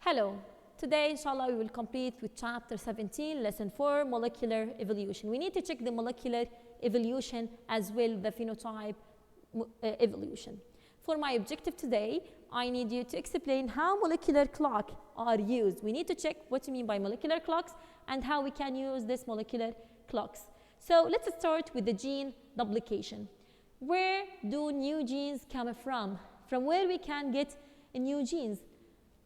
Hello. Today, inshallah, we will complete with chapter 17, lesson 4, molecular evolution. We need to check the molecular evolution as well, the phenotype evolution. For my objective today, I need you to explain how molecular clocks are used. We need to check what you mean by molecular clocks and how we can use this molecular clocks. So let's start with the gene duplication. Where do new genes come from? From where we can get new genes?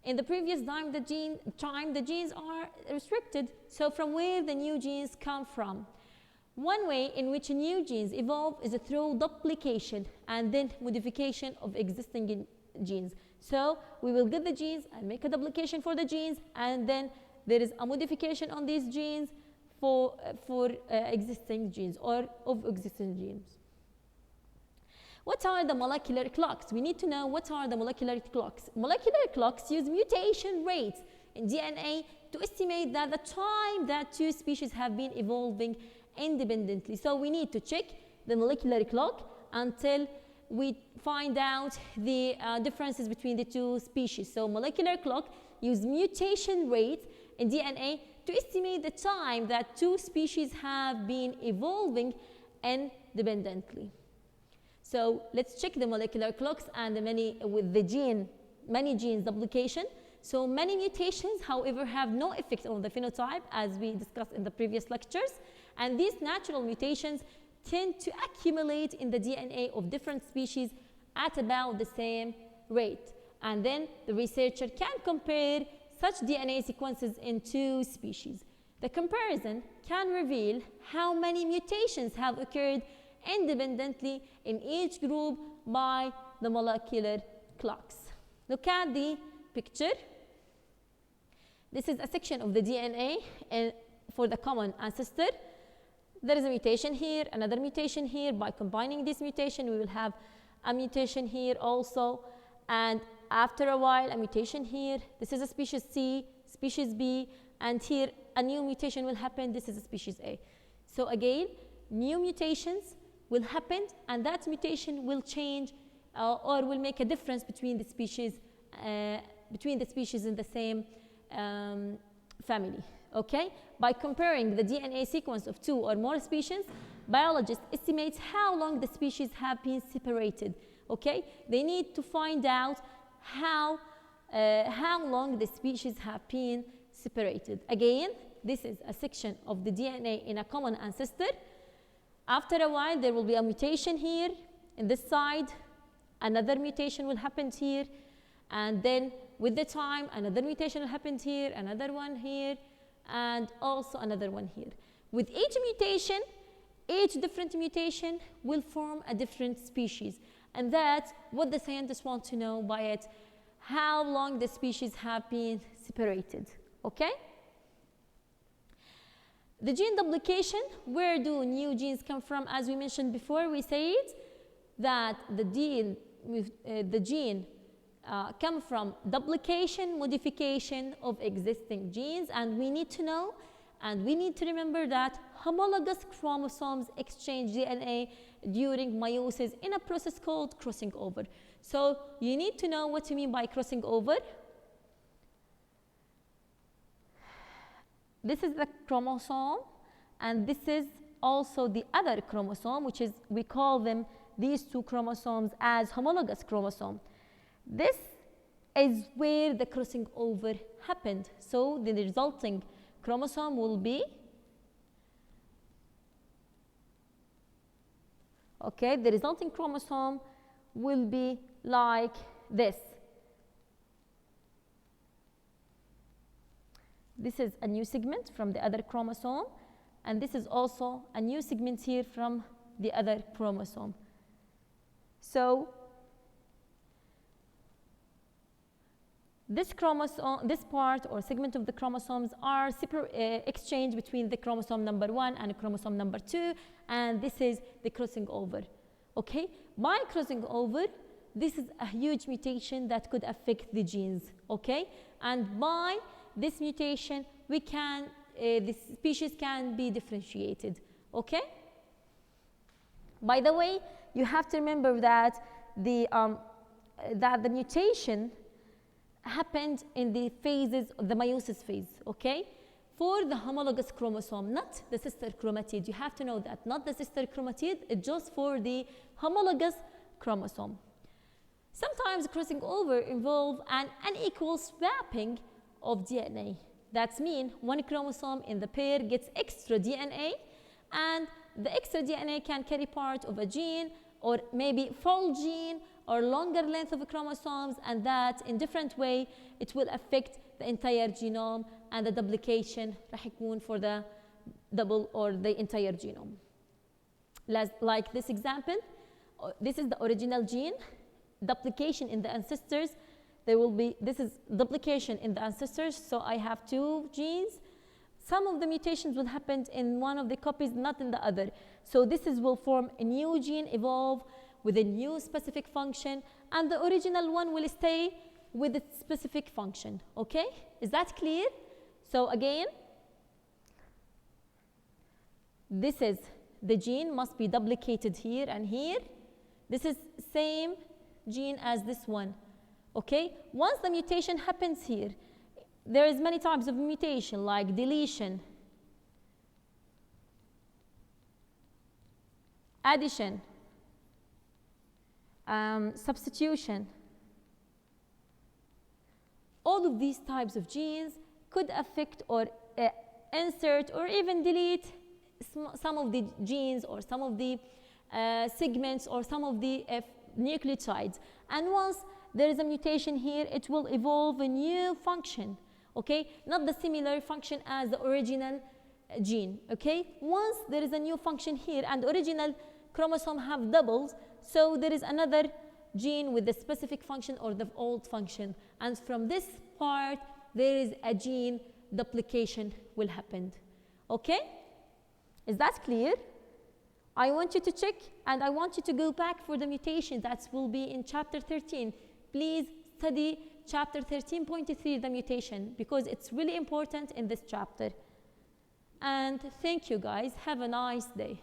In the previous time, the genes are restricted. So from where the new genes come from? One way in which new genes evolve is through duplication and then modification of existing genes. So we will get the genes and make a duplication for the genes, and then there is a modification on these genes for existing genes or of existing genes. What are the molecular clocks? We need to know what are the molecular clocks. Molecular clocks use mutation rates in DNA to estimate that the time that two species have been evolving independently. So we need to check the molecular clock until we find out the differences between the two species. So molecular clock use mutation rates in DNA to estimate the time that two species have been evolving independently. So let's check the molecular clocks and many genes duplication. So many mutations, however, have no effect on the phenotype, as we discussed in the previous lectures. And these natural mutations tend to accumulate in the DNA of different species at about the same rate. And then the researcher can compare such DNA sequences in two species. The comparison can reveal how many mutations have occurred independently in each group by the molecular clocks. Look at the picture. This is a section of the DNA for the common ancestor. There is a mutation here, another mutation here. By combining this mutation, we will have a mutation here also, and after a while a mutation here. This is a species C, species B, and here a new mutation will happen. This is a species A. So again, new mutations will happen, and that mutation will change or will make a difference between the species in the same family. Okay? By comparing the DNA sequence of two or more species, biologists estimate how long the species have been separated. Okay? They need to find out how long the species have been separated. Again, this is a section of the DNA in a common ancestor. After a while, there will be a mutation here in this side. Another mutation will happen here. And then with the time, another mutation will happen here, another one here, and also another one here. With each mutation, each different mutation will form a different species. And that's what the scientists want to know by it, how long the species have been separated. Okay? The gene duplication, where do new genes come from? As we mentioned before, we said that the gene come from duplication, modification of existing genes, and we need to know and we need to remember that homologous chromosomes exchange DNA during meiosis in a process called crossing over. So you need to know what you mean by crossing over. This is the chromosome, and this is also the other chromosome, which is, we call them, these two chromosomes, as homologous chromosome. This is where the crossing over happened. So the resulting chromosome will be, okay, the resulting chromosome will be like this. This is a new segment from the other chromosome, and this is also a new segment here from the other chromosome. So this chromosome, this part or segment of the chromosomes are exchanged between the chromosome number 1 and chromosome number 2, and this is the crossing over. Okay? By crossing over, this is a huge mutation that could affect the genes. Okay? And by this mutation, we can, the species can be differentiated. Okay? By the way, you have to remember that the mutation happened in the phases of the meiosis phase, okay? For the homologous chromosome, not the sister chromatid. You have to know that, not the sister chromatid, it's just for the homologous chromosome. Sometimes crossing over involves an unequal swapping of DNA. That means one chromosome in the pair gets extra DNA, and the extra DNA can carry part of a gene, or maybe full gene, or longer length of chromosomes, and that in different way it will affect the entire genome, and the duplication راح يكون for the double or the entire genome. Like this example, this is the original gene, duplication in the ancestors. There will be, this is duplication in the ancestors, so I have two genes. Some of the mutations will happen in one of the copies, not in the other. So this will form a new gene, evolve with a new specific function, and the original one will stay with its specific function, okay? Is that clear? So again, this is the gene must be duplicated here and here. This is same gene as this one, okay? Once the mutation happens here, there is many types of mutation like deletion, addition, substitution. All of these types of genes could affect or insert or even delete some of the genes or some of the segments or some of the nucleotides. And once there is a mutation here, it will evolve a new function, okay? Not the similar function as the original gene, okay? Once there is a new function here and the original chromosome have doubled, so there is another gene with the specific function or the old function. And from this part, there is a gene duplication will happen, okay? Is that clear? I want you to check, and I want you to go back for the mutation that will be in chapter 13. Please study chapter 13.3, the mutation, because it's really important in this chapter. And thank you guys. Have a nice day.